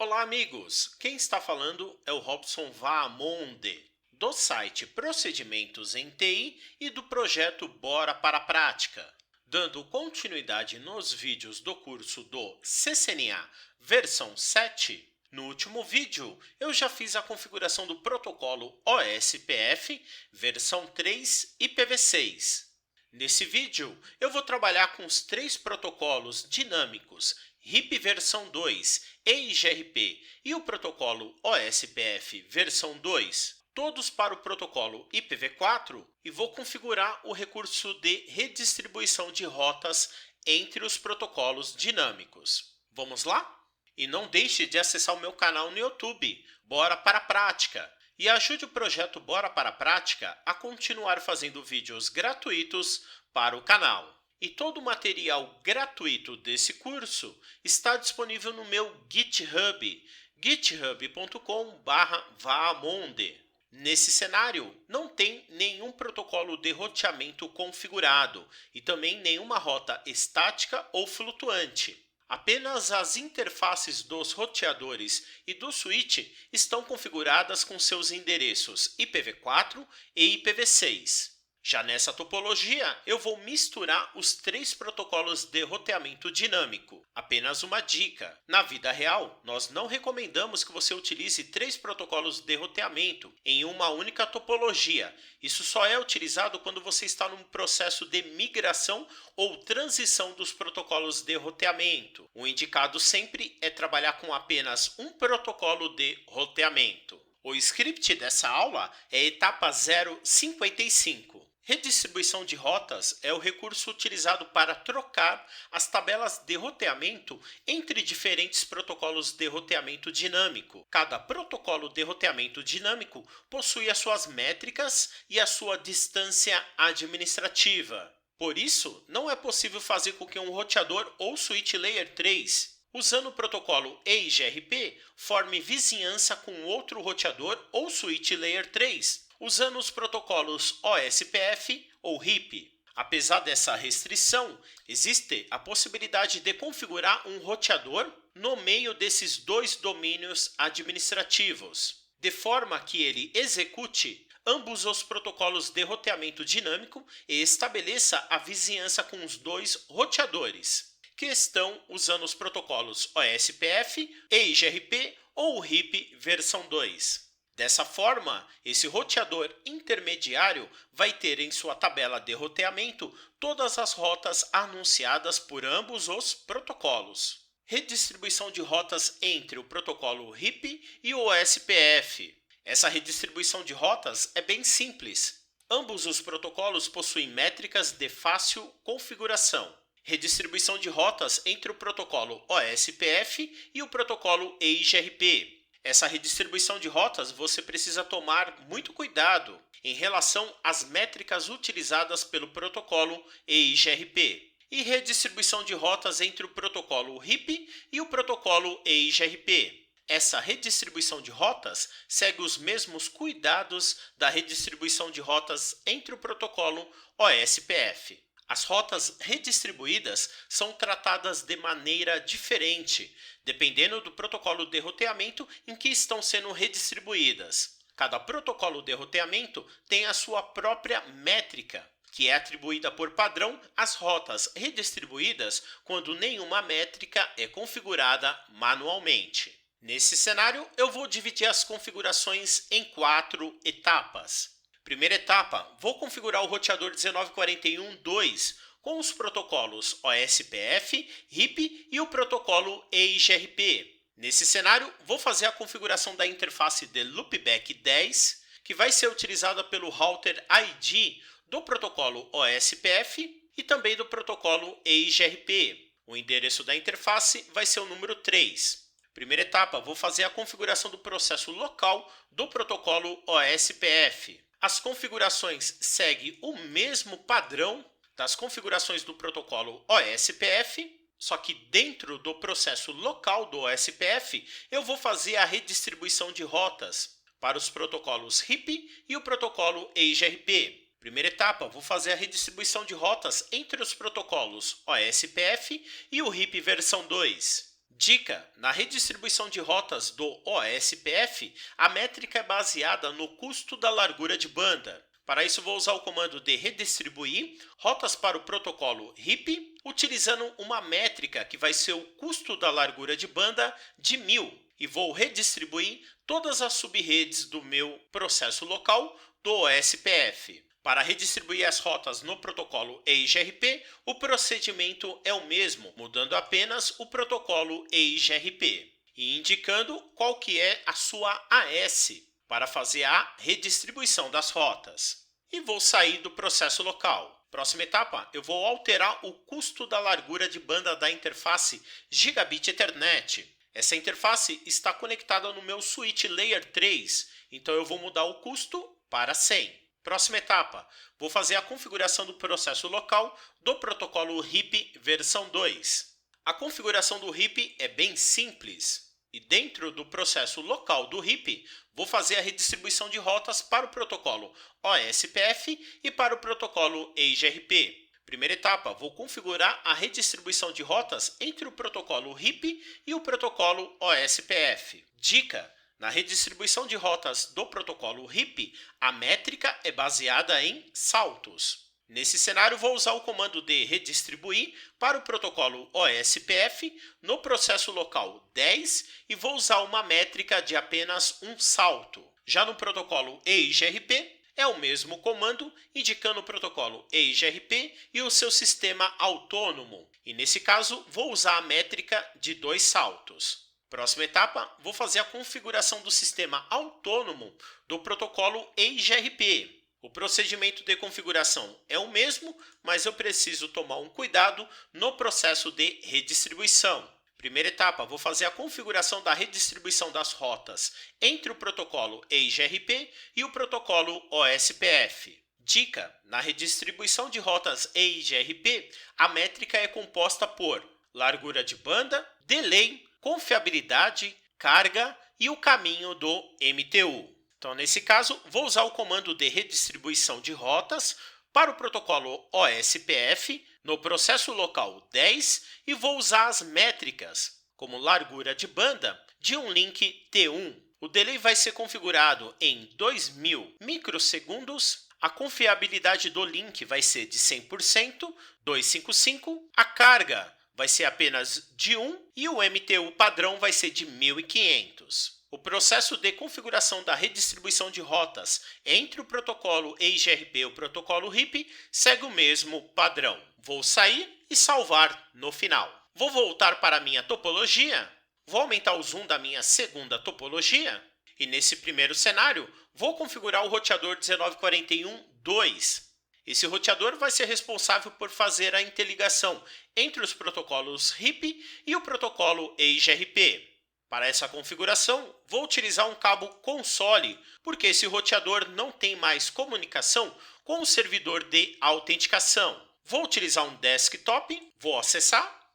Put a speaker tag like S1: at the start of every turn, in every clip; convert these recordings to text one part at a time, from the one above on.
S1: Olá, amigos! Quem está falando é o Robson Vaamonde, do site Procedimentos em TI e do projeto Bora para a Prática. Dando continuidade nos vídeos do curso do CCNA versão 7, no último vídeo eu já fiz a configuração do protocolo OSPF versão 3 IPv6. Nesse vídeo, eu vou trabalhar com os três protocolos dinâmicos RIP versão 2, EIGRP e o protocolo OSPF versão 2, todos para o protocolo IPv4, e vou configurar o recurso de redistribuição de rotas entre os protocolos dinâmicos. Vamos lá? E não deixe de acessar o meu canal no YouTube, Bora para a Prática, e ajude o projeto Bora para a Prática a continuar fazendo vídeos gratuitos para o canal. E todo o material gratuito desse curso está disponível no meu GitHub, github.com/vaamonde. Nesse cenário, não tem nenhum protocolo de roteamento configurado e também nenhuma rota estática ou flutuante. Apenas as interfaces dos roteadores e do switch estão configuradas com seus endereços IPv4 e IPv6. Já nessa topologia, eu vou misturar os três protocolos de roteamento dinâmico. Apenas uma dica: na vida real, nós não recomendamos que você utilize três protocolos de roteamento em uma única topologia. Isso só é utilizado quando você está num processo de migração ou transição dos protocolos de roteamento. O indicado sempre é trabalhar com apenas um protocolo de roteamento. O script dessa aula é etapa 055. Redistribuição de rotas é o recurso utilizado para trocar as tabelas de roteamento entre diferentes protocolos de roteamento dinâmico. Cada protocolo de roteamento dinâmico possui as suas métricas e a sua distância administrativa. Por isso, não é possível fazer com que um roteador ou switch Layer 3, usando o protocolo EIGRP, forme vizinhança com outro roteador ou switch Layer 3, usando os protocolos OSPF ou RIP. Apesar dessa restrição, existe a possibilidade de configurar um roteador no meio desses dois domínios administrativos, de forma que ele execute ambos os protocolos de roteamento dinâmico e estabeleça a vizinhança com os dois roteadores, que estão usando os protocolos OSPF, EIGRP ou RIP versão 2. Dessa forma, esse roteador intermediário vai ter em sua tabela de roteamento todas as rotas anunciadas por ambos os protocolos. Redistribuição de rotas entre o protocolo RIP e o OSPF. Essa redistribuição de rotas é bem simples. Ambos os protocolos possuem métricas de fácil configuração. Redistribuição de rotas entre o protocolo OSPF e o protocolo EIGRP. Essa redistribuição de rotas você precisa tomar muito cuidado em relação às métricas utilizadas pelo protocolo EIGRP. E redistribuição de rotas entre o protocolo RIP e o protocolo EIGRP. Essa redistribuição de rotas segue os mesmos cuidados da redistribuição de rotas entre o protocolo OSPF. As rotas redistribuídas são tratadas de maneira diferente, dependendo do protocolo de roteamento em que estão sendo redistribuídas. Cada protocolo de roteamento tem a sua própria métrica, que é atribuída por padrão às rotas redistribuídas quando nenhuma métrica é configurada manualmente. Nesse cenário, eu vou dividir as configurações em 4 etapas. Primeira etapa, vou configurar o roteador 1941.2 com os protocolos OSPF, RIP e o protocolo EIGRP. Nesse cenário, vou fazer a configuração da interface de Loopback 10, que vai ser utilizada pelo router ID do protocolo OSPF e também do protocolo EIGRP. O endereço da interface vai ser o número 3. Primeira etapa, vou fazer a configuração do processo local do protocolo OSPF. As configurações seguem o mesmo padrão das configurações do protocolo OSPF, só que dentro do processo local do OSPF, eu vou fazer a redistribuição de rotas para os protocolos RIP e o protocolo EIGRP. Primeira etapa, vou fazer a redistribuição de rotas entre os protocolos OSPF e o RIP versão 2. Dica: na redistribuição de rotas do OSPF, a métrica é baseada no custo da largura de banda. Para isso, vou usar o comando de redistribuir rotas para o protocolo RIP, utilizando uma métrica que vai ser o custo da largura de banda de 1000. E vou redistribuir todas as subredes do meu processo local do OSPF. Para redistribuir as rotas no protocolo EIGRP, o procedimento é o mesmo, mudando apenas o protocolo EIGRP e indicando qual que é a sua AS para fazer a redistribuição das rotas. E vou sair do processo local. Próxima etapa, eu vou alterar o custo da largura de banda da interface Gigabit Ethernet. Essa interface está conectada no meu switch Layer 3, então eu vou mudar o custo para 100. Próxima etapa, vou fazer a configuração do processo local do protocolo RIP versão 2. A configuração do RIP é bem simples e dentro do processo local do RIP, vou fazer a redistribuição de rotas para o protocolo OSPF e para o protocolo EIGRP. Primeira etapa, vou configurar a redistribuição de rotas entre o protocolo RIP e o protocolo OSPF. Dica: na redistribuição de rotas do protocolo RIP, a métrica é baseada em saltos. Nesse cenário, vou usar o comando de redistribuir para o protocolo OSPF no processo local 10 e vou usar uma métrica de apenas um salto. Já no protocolo EIGRP, é o mesmo comando, indicando o protocolo EIGRP e o seu sistema autônomo. E nesse caso, vou usar a métrica de 2 saltos. Próxima etapa, vou fazer a configuração do sistema autônomo do protocolo EIGRP. O procedimento de configuração é o mesmo, mas eu preciso tomar um cuidado no processo de redistribuição. Primeira etapa, vou fazer a configuração da redistribuição das rotas entre o protocolo EIGRP e o protocolo OSPF. Dica: na redistribuição de rotas EIGRP, a métrica é composta por largura de banda, delay, confiabilidade, carga e o caminho do MTU. Então, nesse caso, vou usar o comando de redistribuição de rotas para o protocolo OSPF no processo local 10 e vou usar as métricas, como largura de banda, de um link T1. O delay vai ser configurado em 2000 microsegundos, a confiabilidade do link vai ser de 100%, 255, a carga vai ser apenas de 1 e o MTU padrão vai ser de 1500. O processo de configuração da redistribuição de rotas entre o protocolo EIGRP e o protocolo RIP segue o mesmo padrão. Vou sair e salvar no final. Vou voltar para a minha topologia, vou aumentar o zoom da minha segunda topologia e nesse primeiro cenário vou configurar o roteador 1941.2. Esse roteador vai ser responsável por fazer a interligação entre os protocolos RIP e o protocolo EIGRP. Para essa configuração, vou utilizar um cabo console, porque esse roteador não tem mais comunicação com o servidor de autenticação. Vou utilizar um desktop, vou acessar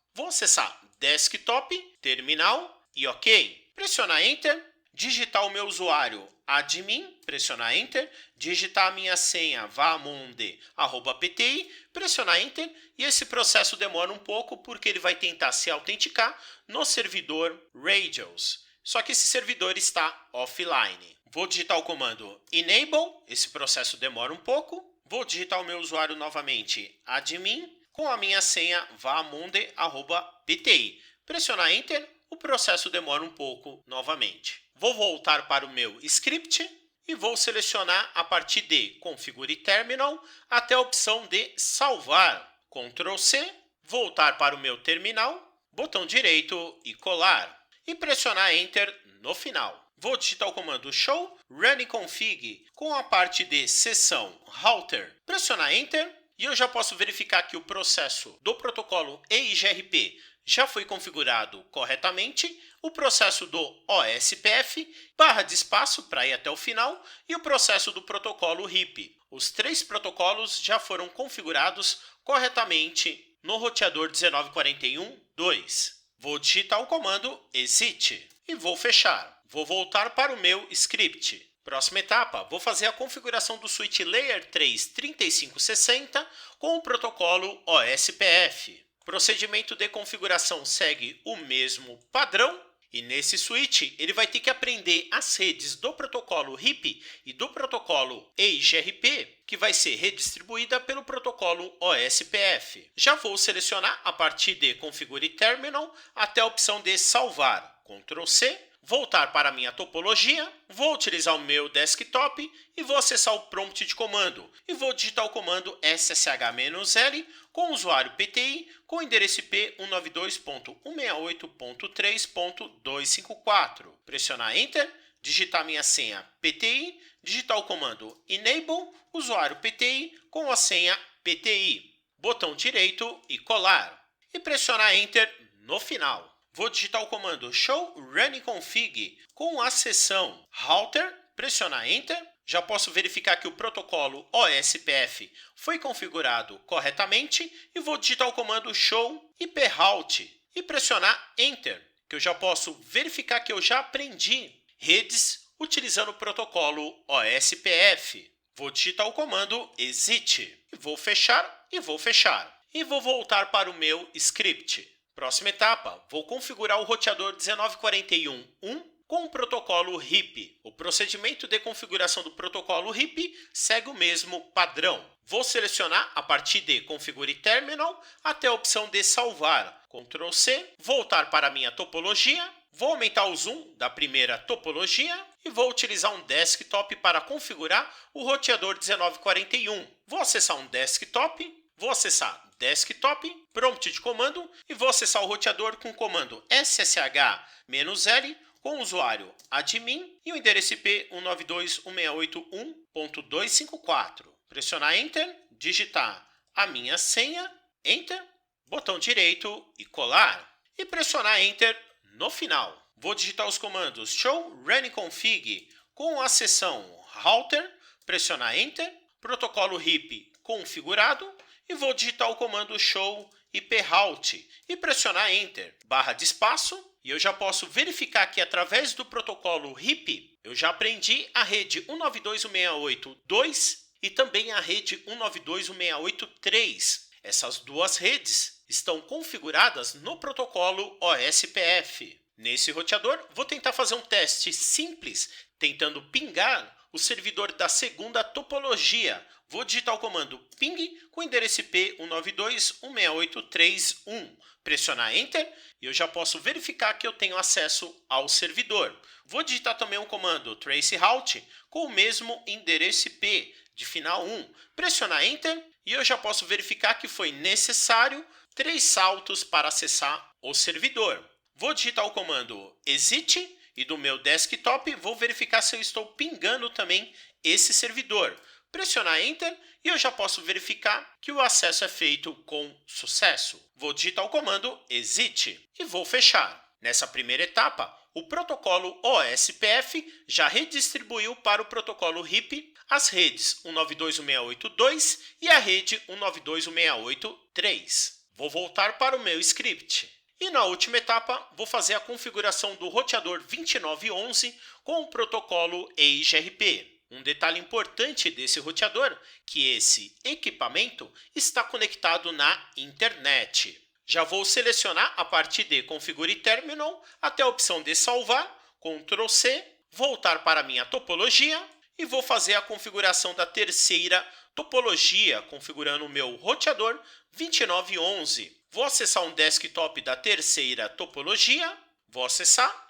S1: desktop, terminal e OK. Pressionar Enter, digitar o meu usuário admin, pressionar Enter, digitar a minha senha vamonde@pti, pressionar Enter e esse processo demora um pouco porque ele vai tentar se autenticar no servidor Radios. Só que esse servidor está offline. Vou digitar o comando enable, esse processo demora um pouco. Vou digitar o meu usuário novamente admin com a minha senha vamonde@pti. Pressionar Enter, o processo demora um pouco novamente. Vou voltar para o meu script e vou selecionar a partir de Configure Terminal até a opção de salvar. Ctrl C, voltar para o meu terminal, botão direito e colar. E pressionar Enter no final. Vou digitar o comando show running config com a parte de seção router. Pressionar Enter e eu já posso verificar que o processo do protocolo EIGRP já foi configurado corretamente, o processo do OSPF, barra de espaço para ir até o final, e o processo do protocolo RIP. Os 3 protocolos já foram configurados corretamente no roteador 1941.2. Vou digitar o comando exit e vou fechar. Vou voltar para o meu script. Próxima etapa, vou fazer a configuração do switch Layer 3 3560 com o protocolo OSPF. O procedimento de configuração segue o mesmo padrão. E nesse switch, ele vai ter que aprender as redes do protocolo RIP e do protocolo EIGRP, que vai ser redistribuída pelo protocolo OSPF. Já vou selecionar a partir de Configure Terminal até a opção de salvar. Ctrl C, voltar para a minha topologia, vou utilizar o meu desktop e vou acessar o prompt de comando. E vou digitar o comando ssh-l com o usuário PTI com o endereço IP 192.168.3.254. Pressionar Enter, digitar minha senha PTI, digitar o comando Enable, usuário PTI com a senha PTI. Botão direito e colar. E pressionar Enter no final. Vou digitar o comando Show Running Config com a seção Router, pressionar Enter. Já posso verificar que o protocolo OSPF foi configurado corretamente e vou digitar o comando Show IP Route e pressionar Enter, que eu já posso verificar que eu já aprendi redes utilizando o protocolo OSPF. Vou digitar o comando Exit, vou fechar e vou fechar. E vou voltar para o meu script. Próxima etapa, vou configurar o roteador 19411 com o protocolo RIP. O procedimento de configuração do protocolo RIP segue o mesmo padrão. Vou selecionar a partir de Configure Terminal até a opção de salvar. Ctrl C, voltar para a minha topologia, vou aumentar o zoom da primeira topologia e vou utilizar um desktop para configurar o roteador 1941. Vou acessar um desktop, vou acessar Desktop, prompt de comando e vou acessar o roteador com o comando ssh-l com o usuário admin e o endereço IP 192.168.1.254. Pressionar Enter, digitar a minha senha, Enter, botão direito e colar. E pressionar Enter no final. Vou digitar os comandos Show Running Config com a seção Router, pressionar Enter, protocolo RIP configurado, e vou digitar o comando Show IP Route e pressionar Enter, barra de espaço, e eu já posso verificar que através do protocolo RIP, eu já aprendi a rede 192.168.2 e também a rede 192.168.3. Essas duas redes estão configuradas no protocolo OSPF. Nesse roteador, vou tentar fazer um teste simples, tentando pingar o servidor da segunda topologia. Vou digitar o comando ping com o endereço IP 192.168.3.1. Pressionar Enter e eu já posso verificar que eu tenho acesso ao servidor. Vou digitar também o comando traceroute com o mesmo endereço IP de final 1. Pressionar Enter e eu já posso verificar que foi necessário 3 saltos para acessar o servidor. Vou digitar o comando Exit e do meu desktop vou verificar se eu estou pingando também esse servidor. Pressionar Enter e eu já posso verificar que o acesso é feito com sucesso. Vou digitar o comando Exit e vou fechar. Nessa primeira etapa, o protocolo OSPF já redistribuiu para o protocolo RIP as redes 192.168.2 e a rede 192.168.3. Vou voltar para o meu script. E na última etapa, vou fazer a configuração do roteador 2911 com o protocolo EIGRP. Um detalhe importante desse roteador, que esse equipamento está conectado na internet. Já vou selecionar a partir de Configure Terminal até a opção de salvar, Ctrl C, voltar para a minha topologia e vou fazer a configuração da terceira topologia, configurando o meu roteador 2911. Vou acessar um desktop da terceira topologia, vou acessar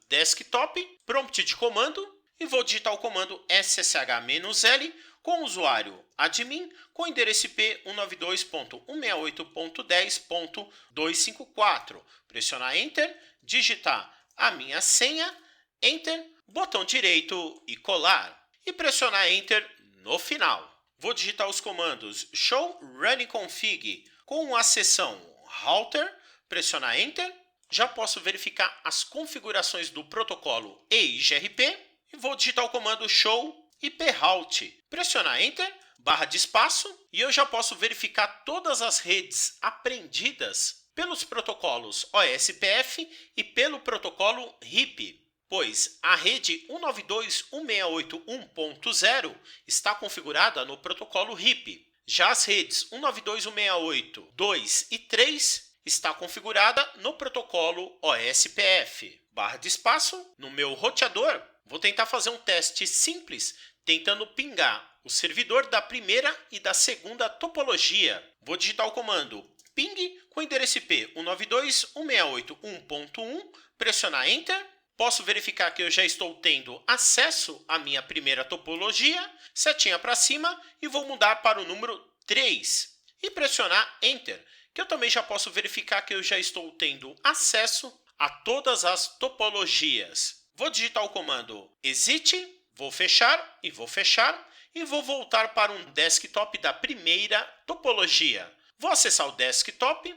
S1: desktop, prompt de comando e vou digitar o comando ssh-l com o usuário admin com o endereço IP 192.168.10.254. Pressionar Enter, digitar a minha senha, Enter, botão direito e colar. E pressionar Enter no final. Vou digitar os comandos Show Running Config com a seção Router, pressionar Enter. Já posso verificar as configurações do protocolo EIGRP e vou digitar o comando Show IP Route. Pressionar Enter, barra de espaço, e eu já posso verificar todas as redes aprendidas pelos protocolos OSPF e pelo protocolo RIP, pois a rede 192.168.1.0 está configurada no protocolo RIP. Já as redes 192.168.2 e 3 está configurada no protocolo OSPF. Barra de espaço, no meu roteador, vou tentar fazer um teste simples, tentando pingar o servidor da primeira e da segunda topologia. Vou digitar o comando ping com endereço IP 192.168.1.1, pressionar Enter. Posso verificar que eu já estou tendo acesso à minha primeira topologia, setinha para cima, e vou mudar para o número 3 e pressionar Enter, que eu também já posso verificar que eu já estou tendo acesso a todas as topologias. Vou digitar o comando exit, vou fechar, e vou voltar para um desktop da primeira topologia. Vou acessar o desktop,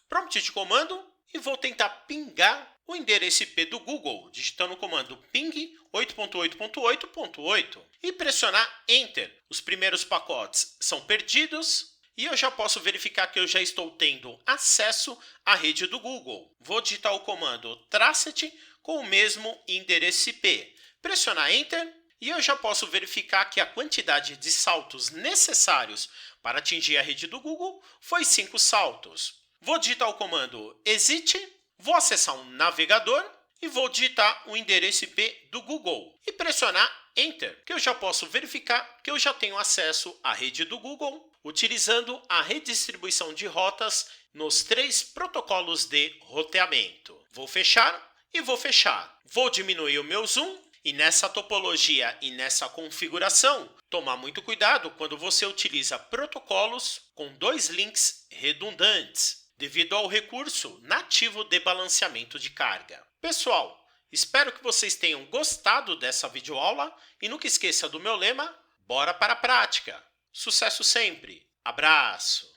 S1: prompt de comando, e vou tentar pingar o endereço IP do Google, digitando o comando ping 8.8.8.8 e pressionar Enter. Os primeiros pacotes são perdidos e eu já posso verificar que eu já estou tendo acesso à rede do Google. Vou digitar o comando tracet com o mesmo endereço IP, pressionar Enter e eu já posso verificar que a quantidade de saltos necessários para atingir a rede do Google foi 5 saltos. Vou digitar o comando exit, vou acessar um navegador e vou digitar o endereço IP do Google e pressionar Enter, que eu já posso verificar que eu já tenho acesso à rede do Google utilizando a redistribuição de rotas nos 3 protocolos de roteamento. Vou fechar e vou fechar. Vou diminuir o meu zoom e nessa topologia e nessa configuração, tomar muito cuidado quando você utiliza protocolos com 2 links redundantes, devido ao recurso nativo de balanceamento de carga. Pessoal, espero que vocês tenham gostado dessa videoaula e nunca esqueça do meu lema, bora para a prática! Sucesso sempre! Abraço!